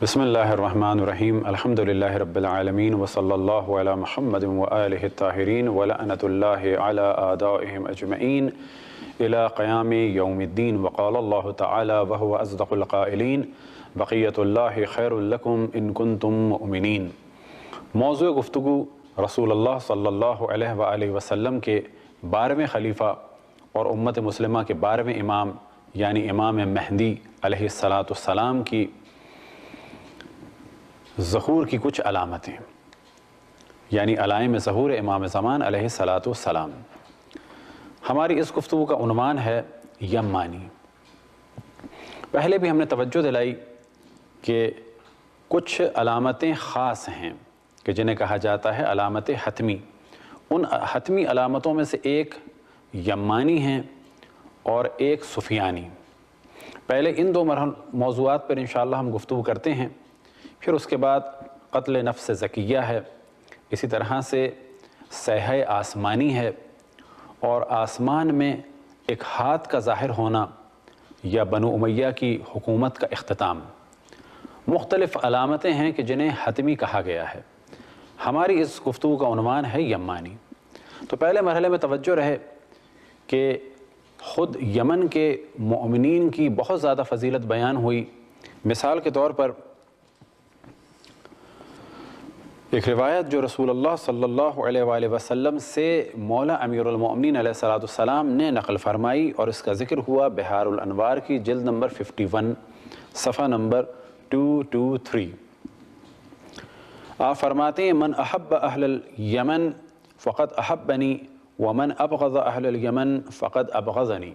بسم اللہ الرحمن الرحیم الحمدللہ رب العالمین وصلی اللہ علی محمد وآلہ الطاہرین ولعنۃ اللہ علی اعدائہم اجمعین الی قیام یوم الدین وقال اللہ تعالی وہو اصدق القائلین بقیۃ اللہ خیر لکم ان کنتم مؤمنین۔ موضوع گفتگو رسول اللہ صلی اللہ علیہ وآلہ وسلم کے 12ویں خلیفہ اور امت مسلمہ کے 12ویں امام یعنی امام مہدی علیہ السلام کی ظہور کی کچھ علامتیں، یعنی علائم ظہور امام زمان علیہ السلام۔ ہماری اس گفتگو کا عنوان ہے یمانی۔ پہلے بھی ہم نے توجہ دلائی کہ کچھ علامتیں خاص ہیں کہ جنہیں کہا جاتا ہے علامت حتمی۔ ان حتمی علامتوں میں سے ایک یمانی ہیں اور ایک سفیانی۔ پہلے ان دو موضوعات پر انشاءاللہ ہم گفتگو کرتے ہیں، پھر اس کے بعد قتل نفس زکیہ ہے، اسی طرح سے سیحہ آسمانی ہے، اور آسمان میں ایک ہاتھ کا ظاہر ہونا یا بنو امیہ کی حکومت کا اختتام۔ مختلف علامتیں ہیں کہ جنہیں حتمی کہا گیا ہے۔ ہماری اس گفتگو کا عنوان ہے یمانی۔ تو پہلے مرحلے میں توجہ رہے کہ خود یمن کے مؤمنین کی بہت زیادہ فضیلت بیان ہوئی۔ مثال کے طور پر ایک روایت جو رسول اللہ صلی اللہ علیہ وآلہ وسلم سے مولا امیر المؤمنین علیہ السلام نے نقل فرمائی، اور اس کا ذکر ہوا بحار الانوار کی جلد نمبر 51 صفحہ نمبر 223۔ آپ فرماتے ہیں من احب اہل الیمن فقد احبنی ومن ابغض اہل الیمن فقد ابغضنی۔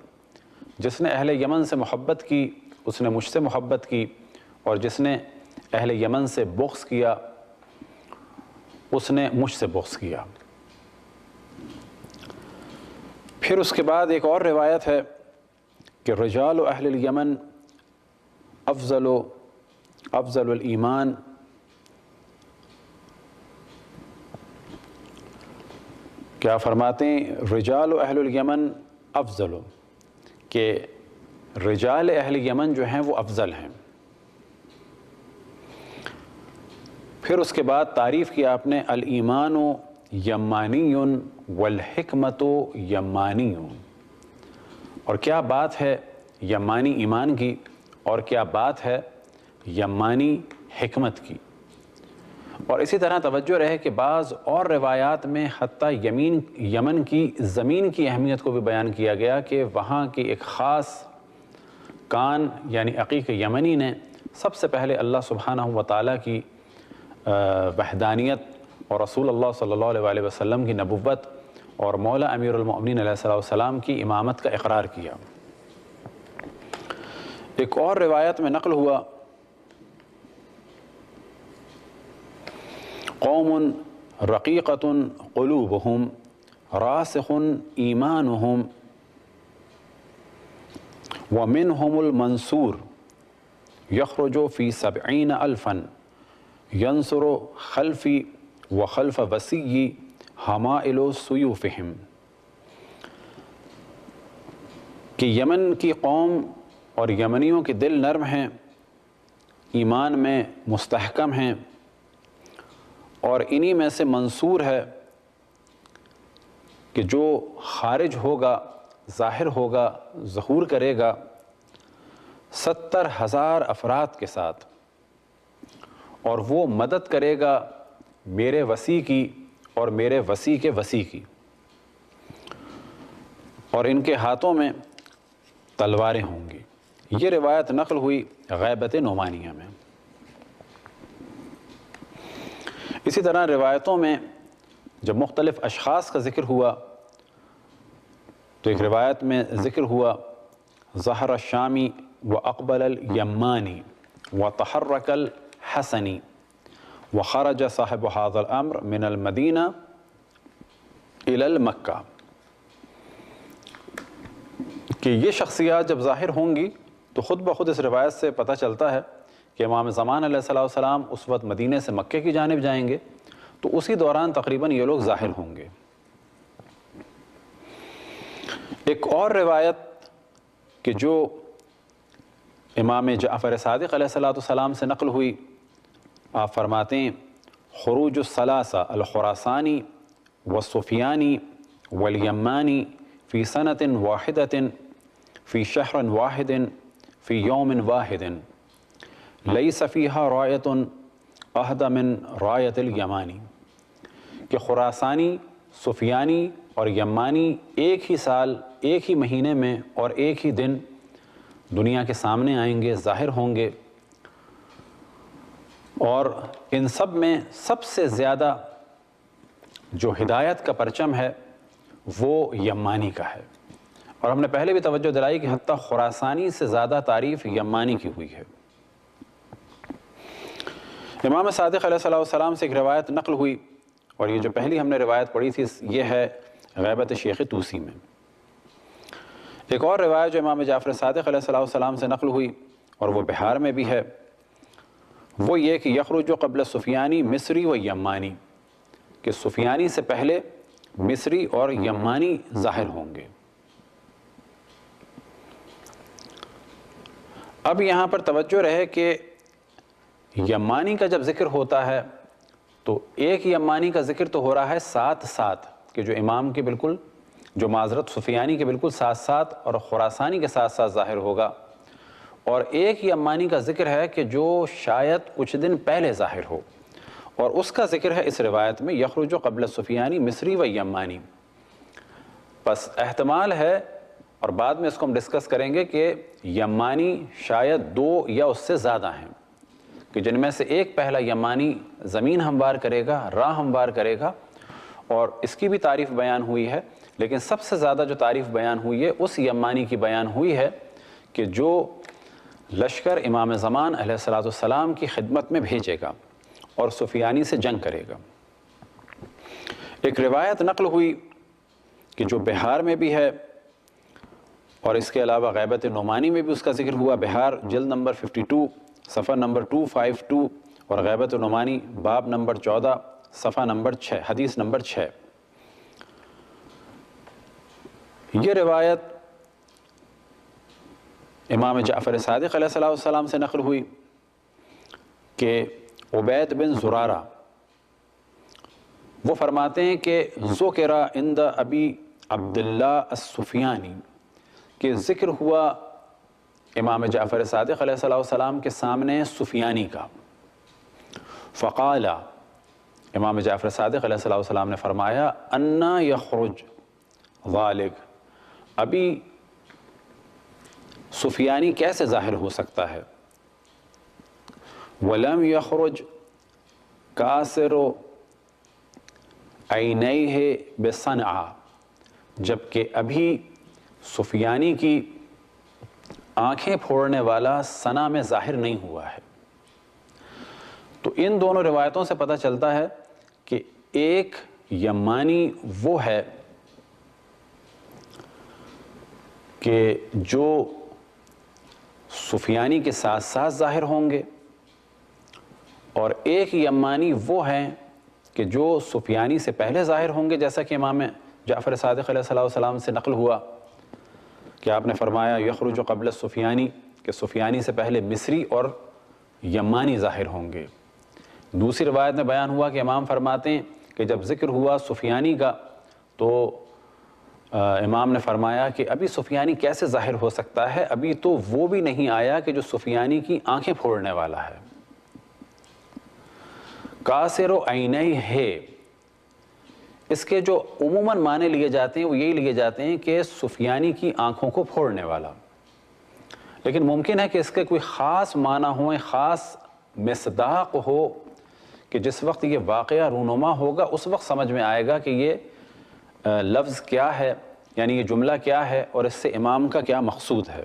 جس نے اہل یمن سے محبت کی اس نے مجھ سے محبت کی، اور جس نے اہل یمن سے بغض کیا اس نے مجھ سے بغض کیا۔ پھر اس کے بعد ایک اور روایت ہے کہ رجال اہل الیمن افضل الایمان، کیا فرماتے ہیں رجال اہل الیمن افضل، کہ رجال اہل یمن جو ہیں وہ افضل ہیں۔ پھر اس کے بعد تعریف کی آپ نے الایمان یمانی والحکمت یمانی، اور کیا بات ہے یمانی ایمان کی اور کیا بات ہے یمانی حکمت کی۔ اور اسی طرح توجہ رہے کہ بعض اور روایات میں حتیٰ یمن کی زمین کی اہمیت کو بھی بیان کیا گیا کہ وہاں کی ایک خاص کان یعنی عقیق یمنی نے سب سے پہلے اللہ سبحانہ وتعالیٰ کی وحدانیت اور رسول اللہ صلی اللہ علیہ وآلہ وسلم کی نبوت اور مولا امیر المؤمنین علیہ السلام کی امامت کا اقرار کیا۔ ایک اور روایت میں نقل ہوا قوم رقیقۃ قلوبہم راسخ ایمانہم ومنہم المنصور یخرج فی 70,000 ینصر خلفی وخلف وسیع حمائل سیوفہم، کہ یمن کی قوم اور یمنیوں کے دل نرم ہیں، ایمان میں مستحکم ہیں، اور انہی میں سے منصور ہے کہ جو خارج ہوگا، ظاہر ہوگا، ظہور کرے گا 70,000 افراد کے ساتھ، اور وہ مدد کرے گا میرے وسیع کی اور میرے وسیع کے وسیع کی، اور ان کے ہاتھوں میں تلواریں ہوں گی۔ یہ روایت نقل ہوئی غیبت نعمانیہ میں۔ اسی طرح روایتوں میں جب مختلف اشخاص کا ذکر ہوا تو ایک روایت میں ذکر ہوا ظہر الشامی واقبل الیمانی وتحرک الحسنی وخرج صاحب هذا الامر من المدینہ الی المکہ، کہ یہ شخصیات جب ظاہر ہوں گی تو خود بخود اس روایت سے پتہ چلتا ہے کہ امام زمان علیہ السلام اس وقت مدینے سے مکے کی جانب جائیں گے، تو اسی دوران تقریباً یہ لوگ ظاہر ہوں گے۔ ایک اور روایت کہ جو امام جعفر صادق علیہ السلام سے نقل ہوئی آپ فرماتے ہیں خروج الثلاثہ الخراسانی والسفیانی والیمانی فی سنۃ واحدۃ فی شہر واحد فی یوم واحد لیس فیہا رایۃ اہدی من رایۃ الیمانی، کہ خراسانی، سفیانی اور یمانی ایک ہی سال، ایک ہی مہینے میں اور ایک ہی دن دنیا کے سامنے آئیں گے، ظاہر ہوں گے، اور ان سب میں سب سے زیادہ جو ہدایت کا پرچم ہے وہ یمانی کا ہے۔ اور ہم نے پہلے بھی توجہ دلائی کہ حتیٰ خراسانی سے زیادہ تعریف یمانی کی ہوئی ہے۔ امام صادق علیہ السلام سے ایک روایت نقل ہوئی، اور یہ جو پہلی ہم نے روایت پڑھی تھی یہ ہے غیبت شیخ طوسی میں۔ ایک اور روایت جو امام جعفر صادق علیہ السلام سے نقل ہوئی اور وہ بہار میں بھی ہے، وہ یہ کہ یخرج قبل سفیانی مصری و یمانی، کہ سفیانی سے پہلے مصری اور یمانی ظاہر ہوں گے۔ اب یہاں پر توجہ رہے کہ یمانی کا جب ذکر ہوتا ہے تو ایک یمانی کا ذکر تو ہو رہا ہے ساتھ ساتھ، کہ جو امام کے بالکل، جو معذرت سفیانی کے بالکل ساتھ ساتھ اور خراسانی کے ساتھ ساتھ ظاہر ہوگا، اور ایک یمانی کا ذکر ہے کہ جو شاید کچھ دن پہلے ظاہر ہو، اور اس کا ذکر ہے اس روایت میں یخرج قبل سفیانی مصری و یمانی۔ بس احتمال ہے، اور بعد میں اس کو ہم ڈسکس کریں گے، کہ یمانی شاید دو یا اس سے زیادہ ہیں، کہ جن میں سے ایک پہلا یمانی زمین ہموار کرے گا، راہ ہموار کرے گا، اور اس کی بھی تعریف بیان ہوئی ہے، لیکن سب سے زیادہ جو تعریف بیان ہوئی ہے اس یمانی کی بیان ہوئی ہے کہ جو لشکر امام زمان علیہ السلام کی خدمت میں بھیجے گا اور سفیانی سے جنگ کرے گا۔ ایک روایت نقل ہوئی کہ جو بہار میں بھی ہے، اور اس کے علاوہ غیبت نعمانی میں بھی اس کا ذکر ہوا، بہار جلد نمبر 52 صفحہ نمبر 252، اور غیبت نعمانی باب نمبر 14 صفحہ نمبر 6 حدیث نمبر 6۔ یہ روایت امام جعفر صادق علیہ السلام سے نقل ہوئی کہ عبید بن زرارہ وہ فرماتے ہیں کہ ذکر عند ابی عبداللہ السفیانی، کہ ذکر ہوا امام جعفر صادق علیہ السلام کے سامنے سفیانی کا، فقال، امام جعفر صادق علیہ السلام نے فرمایا، انا یخرج ذالک، ابھی سفیانی کیسے ظاہر ہو سکتا ہے، ولم یخرج کاسر عینیہ بصنعا، جبکہ ابھی سفیانی کی آنکھیں پھوڑنے والا صنعا میں ظاہر نہیں ہوا ہے۔ تو ان دونوں روایتوں سے پتہ چلتا ہے کہ ایک یمانی وہ ہے کہ جو سفیانی کے ساتھ ساتھ ظاہر ہوں گے، اور ایک یمانی وہ ہیں کہ جو سفیانی سے پہلے ظاہر ہوں گے، جیسا کہ امام جعفر صادق علیہ السلام سے نقل ہوا کہ آپ نے فرمایا یخرج قبل سفیانی، کہ سفیانی سے پہلے مصری اور یمانی ظاہر ہوں گے۔ دوسری روایت میں بیان ہوا کہ امام فرماتے ہیں کہ جب ذکر ہوا سفیانی کا تو امام نے فرمایا کہ ابھی سفیانی کیسے ظاہر ہو سکتا ہے، ابھی تو وہ بھی نہیں آیا کہ جو سفیانی کی آنکھیں پھوڑنے والا ہے۔ کاسر و عینی ہے، اس کے جو عموماً معنی لیے جاتے ہیں وہ یہی لیے جاتے ہیں کہ سفیانی کی آنکھوں کو پھوڑنے والا، لیکن ممکن ہے کہ اس کے کوئی خاص معنی ہوں، خاص مصداق ہو، کہ جس وقت یہ واقعہ رونما ہوگا اس وقت سمجھ میں آئے گا کہ یہ لفظ کیا ہے، یعنی یہ جملہ کیا ہے اور اس سے امام کا کیا مقصود ہے۔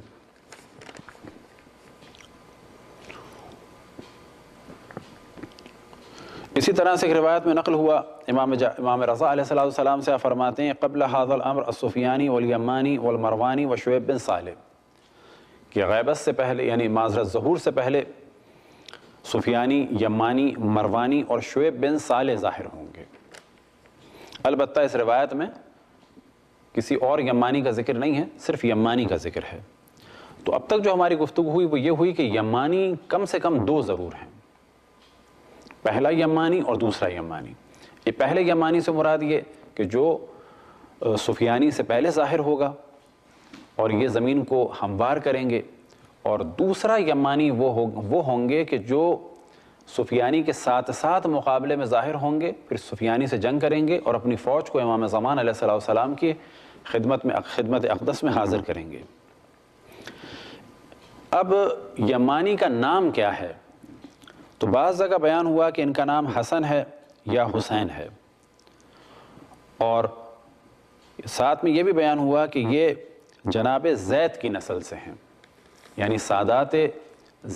اسی طرح سے ایک روایت میں نقل ہوا امام رضا علیہ السلام سے فرماتے ہیں قبل هذا الامر السفیانی والیمانی والمروانی وشعیب بن صالح، کہ غیبت سے پہلے یعنی معذرت ظہور سے پہلے سفیانی، یمانی، مروانی اور شعیب بن صالح ظاہر ہوں گے۔ البتہ اس روایت میں کسی اور یمانی کا ذکر نہیں ہے، صرف یمانی کا ذکر ہے۔ تو اب تک جو ہماری گفتگو ہوئی وہ یہ ہوئی کہ یمانی کم سے کم دو ضرور ہیں، پہلا یمانی اور دوسرا یمانی. یہ پہلے یمانی سے مراد یہ کہ جو سفیانی سے پہلے ظاہر ہوگا اور یہ زمین کو ہموار کریں گے, اور دوسرا یمانی وہ ہوں گے کہ جو سفیانی کے ساتھ ساتھ مقابلے میں ظاہر ہوں گے, پھر سفیانی سے جنگ کریں گے اور اپنی فوج کو امام زمان علیہ السلام کی خدمت اقدس میں حاضر کریں گے. اب یمانی کا نام کیا ہے؟ تو بعض جگہ بیان ہوا کہ ان کا نام حسن ہے یا حسین ہے, اور ساتھ میں یہ بھی بیان ہوا کہ یہ جناب زید کی نسل سے ہیں, یعنی سادات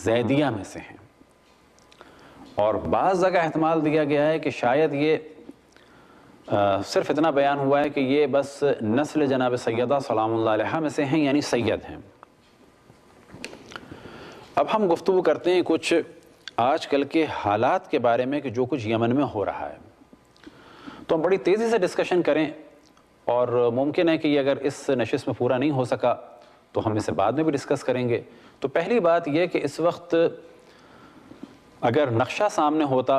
زیدیہ میں سے ہیں. اور بعض جگہ احتمال دیا گیا ہے کہ شاید یہ صرف اتنا بیان ہوا ہے کہ یہ بس نسل جناب سیدہ سلام اللہ علیہا میں سے ہیں, یعنی سید ہیں. اب ہم گفتگو کرتے ہیں کچھ آج کل کے حالات کے بارے میں کہ جو کچھ یمن میں ہو رہا ہے. تو ہم بڑی تیزی سے ڈسکشن کریں, اور ممکن ہے کہ یہ اگر اس نشست میں پورا نہیں ہو سکا تو ہم اسے بعد میں بھی ڈسکس کریں گے. تو پہلی بات یہ کہ اس وقت اگر نقشہ سامنے ہوتا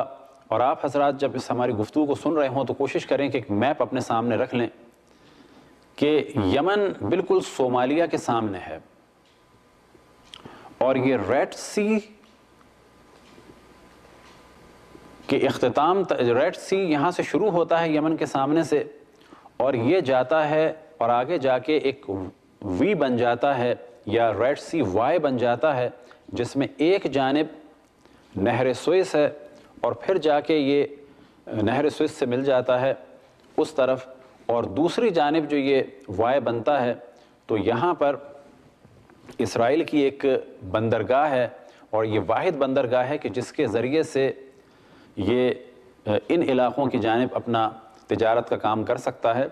اور آپ حضرات جب اس ہماری گفتگو کو سن رہے ہوں تو کوشش کریں کہ ایک میپ اپنے سامنے رکھ لیں کہ یمن بالکل صومالیہ کے سامنے ہے, اور یہ ریڈ سی کہ اختتام ریڈ سی یہاں سے شروع ہوتا ہے یمن کے سامنے سے, اور یہ جاتا ہے اور آگے جا کے ایک وی بن جاتا ہے یا ریڈ سی وائی بن جاتا ہے, جس میں ایک جانب نہر سوئس ہے اور پھر جا کے یہ نہر سوئس سے مل جاتا ہے اس طرف, اور دوسری جانب جو یہ وائی بنتا ہے تو یہاں پر اسرائیل کی ایک بندرگاہ ہے, اور یہ واحد بندرگاہ ہے کہ جس کے ذریعے سے یہ ان علاقوں کی جانب اپنا تجارت کا کام کر سکتا ہے,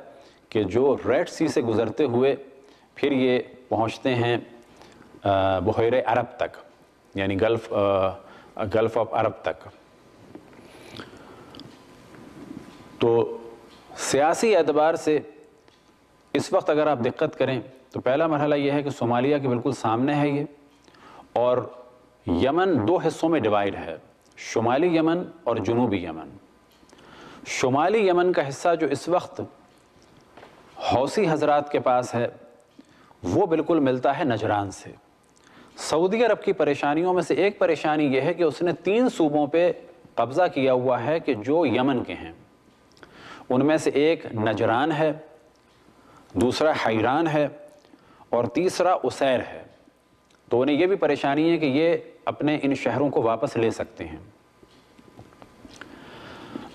کہ جو ریڈ سی سے گزرتے ہوئے پھر یہ پہنچتے ہیں بحیرہ عرب تک, یعنی گلف آف عرب تک. تو سیاسی اعتبار سے اس وقت اگر آپ دقت کریں تو پہلا مرحلہ یہ ہے کہ صومالیہ کے بالکل سامنے ہے یہ, اور یمن دو حصوں میں ڈیوائیڈ ہے, شمالی یمن اور جنوبی یمن. شمالی یمن کا حصہ جو اس وقت حوثی حضرات کے پاس ہے وہ بالکل ملتا ہے نجران سے. سعودی عرب کی پریشانیوں میں سے ایک پریشانی یہ ہے کہ اس نے 3 صوبوں پہ قبضہ کیا ہوا ہے کہ جو یمن کے ہیں. ان میں سے ایک نجران ہے, دوسرا حیران ہے, اور تیسرا اسیر ہے. تو انہیں یہ بھی پریشانی ہے کہ یہ اپنے ان شہروں کو واپس لے سکتے ہیں.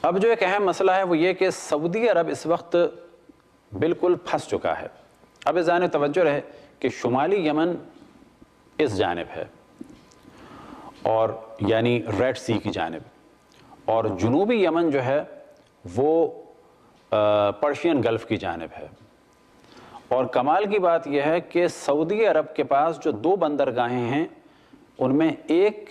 اب جو ایک اہم مسئلہ ہے وہ یہ کہ سعودی عرب اس وقت بالکل پھنس چکا ہے. اب اس جانب توجہ رہے کہ شمالی یمن اس جانب ہے, اور یعنی ریڈ سی کی جانب, اور جنوبی یمن جو ہے وہ پرشین گلف کی جانب ہے. اور کمال کی بات یہ ہے کہ سعودی عرب کے پاس جو 2 بندرگاہیں ہیں ان میں ایک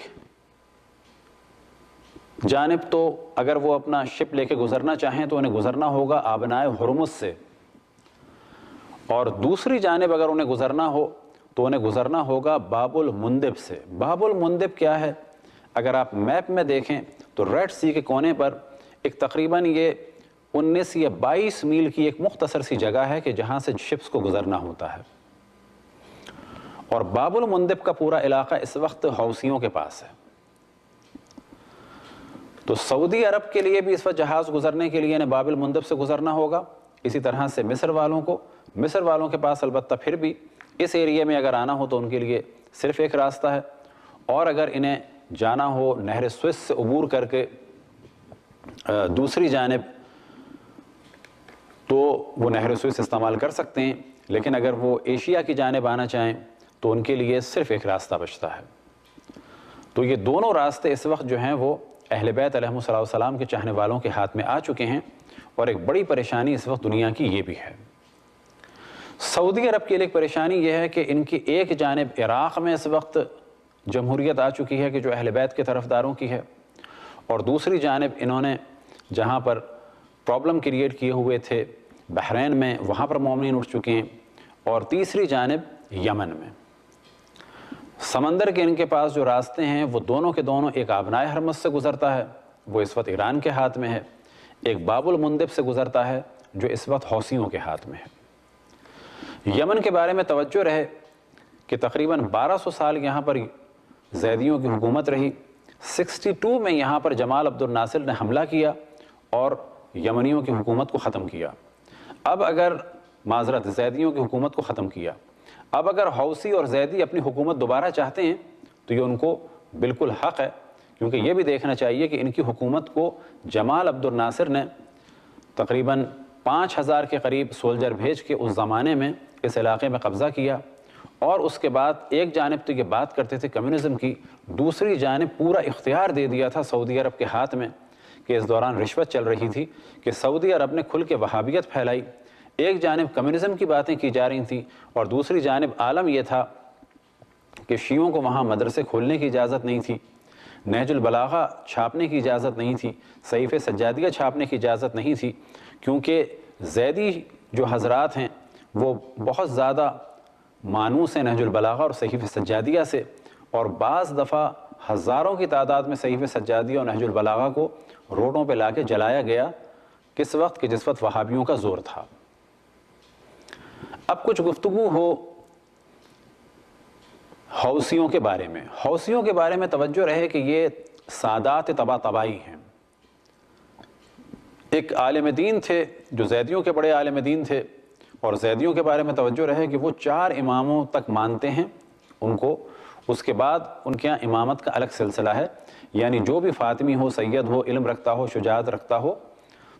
جانب تو اگر وہ اپنا شپ لے کے گزرنا چاہیں تو انہیں گزرنا ہوگا آبنائے ہرمز سے, اور دوسری جانب اگر انہیں گزرنا ہو تو انہیں گزرنا ہوگا باب المندب سے. باب المندب کیا ہے؟ اگر آپ میپ میں دیکھیں تو ریڈ سی کے کونے پر ایک تقریباً یہ 19 یا 22 میل کی ایک مختصر سی جگہ ہے کہ جہاں سے شپس کو گزرنا ہوتا ہے, اور باب المندب کا پورا علاقہ اس وقت حوثیوں کے پاس ہے. تو سعودی عرب کے لیے بھی اس وقت جہاز گزرنے کے لیے انہیں باب المندب سے گزرنا ہوگا. اسی طرح سے مصر والوں کے پاس البتہ پھر بھی اس ایریے میں اگر آنا ہو تو ان کے لیے صرف ایک راستہ ہے, اور اگر انہیں جانا ہو نہر سوئس سے عبور کر کے دوسری جانب تو وہ نہر سوئس استعمال کر سکتے ہیں, لیکن اگر وہ ایشیا کی جانب آنا چاہیں تو ان کے لیے صرف ایک راستہ بچتا ہے. تو یہ دونوں راستے اس وقت جو ہیں وہ اہل بیت علیہم السلام کے چاہنے والوں کے ہاتھ میں آ چکے ہیں, اور ایک بڑی پریشانی اس وقت دنیا کی یہ بھی ہے. سعودی عرب کی ایک پریشانی یہ ہے کہ ان کی ایک جانب عراق میں اس وقت جمہوریت آ چکی ہے کہ جو اہل بیت کے طرفداروں کی ہے, اور دوسری جانب انہوں نے جہاں پر پرابلم کریٹ کیے ہوئے تھے بحرین میں وہاں پر مومنین اٹھ چکے ہیں, اور تیسری جانب یمن میں. سمندر کے ان کے پاس جو راستے ہیں وہ دونوں کے دونوں, ایک آبنائے ہرمز سے گزرتا ہے وہ اس وقت ایران کے ہاتھ میں ہے، ایک باب المندب سے گزرتا ہے جو اس وقت حوثیوں کے ہاتھ میں ہے۔ یمن کے بارے میں توجہ رہے کہ تقریباً 1200 سال یہاں پر زیدیوں کی حکومت رہی۔ 62 میں یہاں پر جمال عبد الناصر نے حملہ کیا اور یمنیوں کی حکومت کو ختم کیا۔ اب اگر معذرت زیدیوں کی حکومت کو ختم کیا، اب اگر حوثی اور زیدی اپنی حکومت دوبارہ چاہتے ہیں تو یہ ان کو بالکل حق ہے، کیونکہ یہ بھی دیکھنا چاہیے کہ ان کی حکومت کو جمال عبد الناصر نے تقریباً 5000 کے قریب سولجر بھیج کے اس زمانے میں اس علاقے میں قبضہ کیا، اور اس کے بعد ایک جانب تو یہ بات کرتے تھے کمیونزم کی، دوسری جانب پورا اختیار دے دیا تھا سعودی عرب کے ہاتھ میں، کہ اس دوران رشوت چل رہی تھی کہ سعودی عرب نے کھل کے وہابیت پھیلائی۔ ایک جانب کمیونزم کی باتیں کی جا رہی تھیں اور دوسری جانب عالم یہ تھا کہ شیعوں کو وہاں مدرسے کھولنے کی اجازت نہیں تھی، نہج البلاغہ چھاپنے کی اجازت نہیں تھی، صحیفہ سجادیہ چھاپنے کی اجازت نہیں تھی، کیونکہ زیدی جو حضرات ہیں وہ بہت زیادہ مانوس ہیں نہج البلاغہ اور صحیفہ سجادیہ سے، اور بعض دفعہ ہزاروں کی تعداد میں صحیفہ سجادیہ اور نہج البلاغہ کو روڈوں پہ لا کے جلایا گیا۔ کس وقت کہ جس وقت وہابیوں کا زور تھا۔ اب کچھ گفتگو ہو حوثیوں کے بارے میں۔ حوثیوں کے بارے میں توجہ رہے کہ یہ سادات طباطبائی ہیں۔ ایک عالم دین تھے جو زیدیوں کے بڑے عالم دین تھے، اور زیدیوں کے بارے میں توجہ رہے کہ وہ 4 اماموں تک مانتے ہیں ان کو، اس کے بعد ان کے یہاں امامت کا الگ سلسلہ ہے، یعنی جو بھی فاطمی ہو، سید ہو، علم رکھتا ہو، شجاعت رکھتا ہو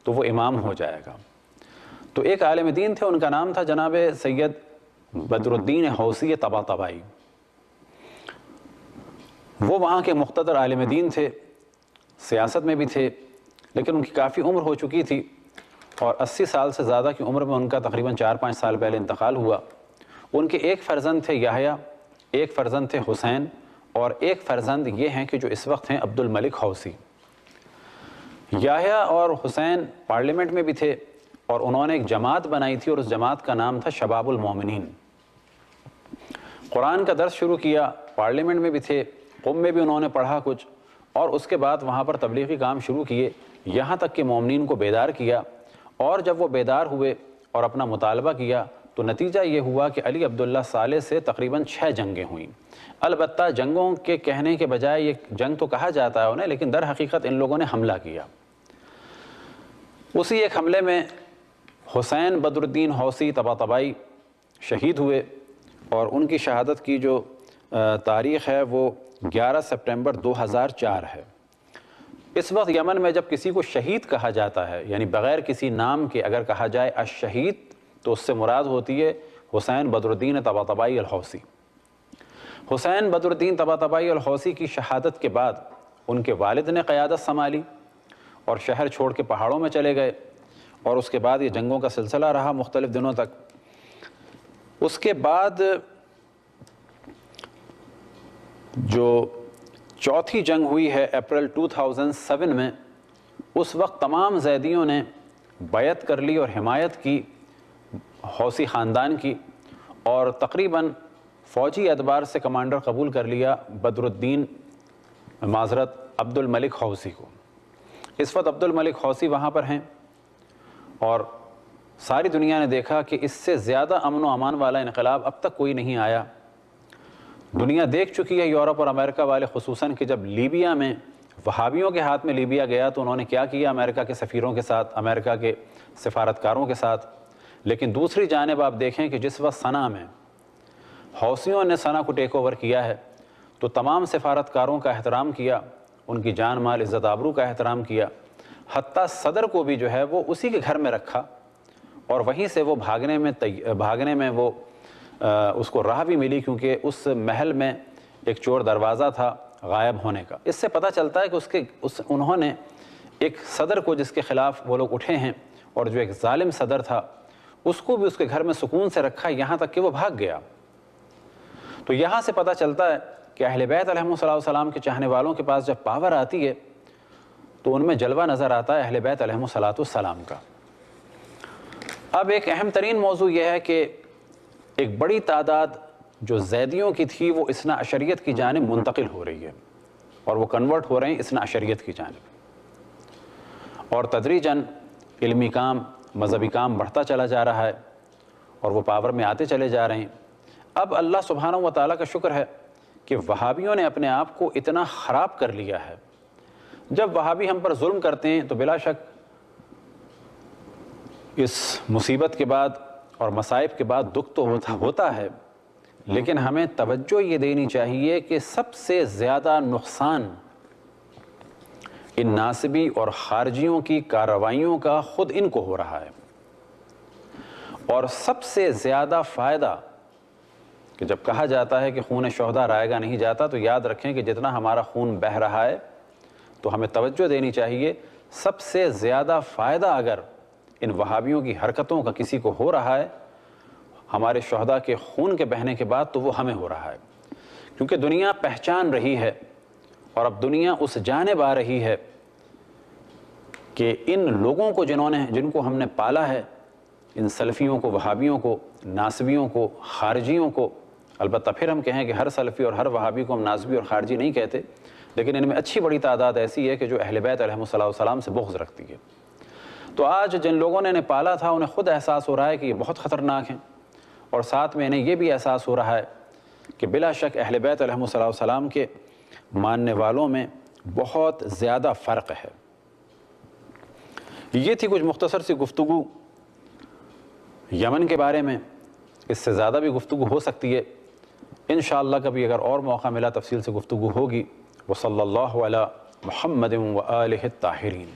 تو وہ امام ہو جائے گا۔ تو ایک عالم دین تھے، ان کا نام تھا جناب سید بدر الدین حوثی طباطبائی۔ وہ وہاں کے مقتدر عالم دین تھے، سیاست میں بھی تھے، لیکن ان کی کافی عمر ہو چکی تھی اور 80 سال سے زیادہ کی عمر میں ان کا تقریباً 4-5 سال پہلے انتقال ہوا۔ ان کے ایک فرزند تھے یحییٰ، ایک فرزند تھے حسین، اور ایک فرزند یہ ہیں کہ جو اس وقت ہیں عبد الملک حوثی۔ یحییٰ اور حسین پارلیمنٹ میں بھی تھے اور انہوں نے ایک جماعت بنائی تھی اور اس جماعت کا نام تھا شباب المومنین۔ قرآن کا درس شروع کیا، پارلیمنٹ میں بھی تھے، قم میں بھی انہوں نے پڑھا کچھ، اور اس کے بعد وہاں پر تبلیغی کام شروع کیے، یہاں تک کہ مومنین کو بیدار کیا۔ اور جب وہ بیدار ہوئے اور اپنا مطالبہ کیا تو نتیجہ یہ ہوا کہ علی عبداللہ صالح سے تقریباً 6 جنگیں ہوئیں۔ البتہ جنگوں کے کہنے کے بجائے یہ جنگ تو کہا جاتا ہے انہیں، لیکن در حقیقت ان لوگوں نے حملہ کیا۔ اسی ایک حملے میں حسین بدر الدین حوثی طباطبائی شہید ہوئے، اور ان کی شہادت کی جو تاریخ ہے وہ 11 سپٹمبر 2004 ہے۔ اس وقت یمن میں جب کسی کو شہید کہا جاتا ہے، یعنی بغیر کسی نام کے اگر کہا جائے الشہید، تو اس سے مراد ہوتی ہے حسین بدر الدین طباطبائی الحوثی۔ حسین بدر الدین طباطبائی الحوثی کی شہادت کے بعد ان کے والد نے قیادت سنبھالی اور شہر چھوڑ کے پہاڑوں میں چلے گئے، اور اس کے بعد یہ جنگوں کا سلسلہ رہا مختلف دنوں تک۔ اس کے بعد جو چوتھی جنگ ہوئی ہے اپریل 2007 میں، اس وقت تمام زیدیوں نے بیعت کر لی اور حمایت کی حوثی خاندان کی، اور تقریباً فوجی اعتبار سے کمانڈر قبول کر لیا بدر الدین عبد الملک حوثی کو۔ اس وقت عبد الملک حوثی وہاں پر ہیں، اور ساری دنیا نے دیکھا کہ اس سے زیادہ امن و امان والا انقلاب اب تک کوئی نہیں آیا۔ دنیا دیکھ چکی ہے، یورپ اور امریکہ والے خصوصاً، کہ جب لیبیا میں وہابیوں کے ہاتھ میں لیبیا گیا تو انہوں نے کیا کیا امریکہ کے سفیروں کے ساتھ، امریکہ کے سفارتکاروں کے ساتھ۔ لیکن دوسری جانب آپ دیکھیں کہ جس وقت صنعا میں حوثیوں نے صنعا کو ٹیک اوور کیا ہے تو تمام سفارتکاروں کا احترام کیا، ان کی جان مال عزت آبرو کا احترام کیا، حتیٰ صدر کو بھی جو ہے وہ اسی کے گھر میں رکھا، اور وہیں سے وہ بھاگنے میں وہ اس کو راہ بھی ملی، کیونکہ اس محل میں ایک چور دروازہ تھا غائب ہونے کا۔ اس سے پتہ چلتا ہے کہ انہوں نے ایک صدر کو جس کے خلاف وہ لوگ اٹھے ہیں اور جو ایک ظالم صدر تھا، اس کو بھی اس کے گھر میں سکون سے رکھا، یہاں تک کہ وہ بھاگ گیا۔ تو یہاں سے پتہ چلتا ہے کہ اہل بیت علیہ السلام کے چاہنے والوں کے پاس جب پاور آتی ہے تو ان میں جلوہ نظر آتا ہے اہل بیت علیہ السلام کا۔ اب ایک اہم ترین موضوع یہ ہے کہ ایک بڑی تعداد جو زیدیوں کی تھی وہ اثنا عشریت کی جانب منتقل ہو رہی ہے، اور وہ کنورٹ ہو رہے ہیں اثنا عشریت کی جانب۔ اور تدریجاً علمی کام، مذہبی کام بڑھتا چلا جا رہا ہے اور وہ پاور میں آتے چلے جا رہے ہیں۔ اب اللہ سبحانہ و تعالیٰ کا شکر ہے کہ وہابیوں نے اپنے آپ کو اتنا خراب کر لیا ہے۔ جب وہابی ہم پر ظلم کرتے ہیں تو بلا شک اس مصیبت کے بعد اور مصائب کے بعد دکھ تو ہوتا ہے، لیکن ہمیں توجہ یہ دینی چاہیے کہ سب سے زیادہ نقصان ان ناصبی اور خارجیوں کی کارروائیوں کا خود ان کو ہو رہا ہے، اور سب سے زیادہ فائدہ کہ جب کہا جاتا ہے کہ خون شہداء رائے گا نہیں جاتا، تو یاد رکھیں کہ جتنا ہمارا خون بہہ رہا ہے تو ہمیں توجہ دینی چاہیے، سب سے زیادہ فائدہ اگر ان وہابیوں کی حرکتوں کا کسی کو ہو رہا ہے ہمارے شہداء کے خون کے بہنے کے بعد، تو وہ ہمیں ہو رہا ہے، کیونکہ دنیا پہچان رہی ہے اور اب دنیا اس جانب آ رہی ہے کہ ان لوگوں کو جن کو ہم نے پالا ہے، ان سلفیوں کو، وہابیوں کو، ناصبیوں کو، خارجیوں کو، البتہ پھر ہم کہیں کہ ہر سلفی اور ہر وہابی کو ہم ناصبی اور خارجی نہیں کہتے، لیکن ان میں اچھی بڑی تعداد ایسی ہے کہ جو اہل بیت علیہم السلام سے بغض رکھتی ہے۔ تو آج جن لوگوں نے انہیں پالا تھا انہیں خود احساس ہو رہا ہے کہ یہ بہت خطرناک ہیں، اور ساتھ میں انہیں یہ بھی احساس ہو رہا ہے کہ بلا شک اہل بیت علیہم السلام کے ماننے والوں میں بہت زیادہ فرق ہے۔ یہ تھی کچھ مختصر سی گفتگو یمن کے بارے میں، اس سے زیادہ بھی گفتگو ہو سکتی ہے، انشاءاللہ کبھی اگر اور موقع ملا تفصیل سے گفتگو ہوگی۔ وصلی اللہ علی محمد و آلہ الطاہرین۔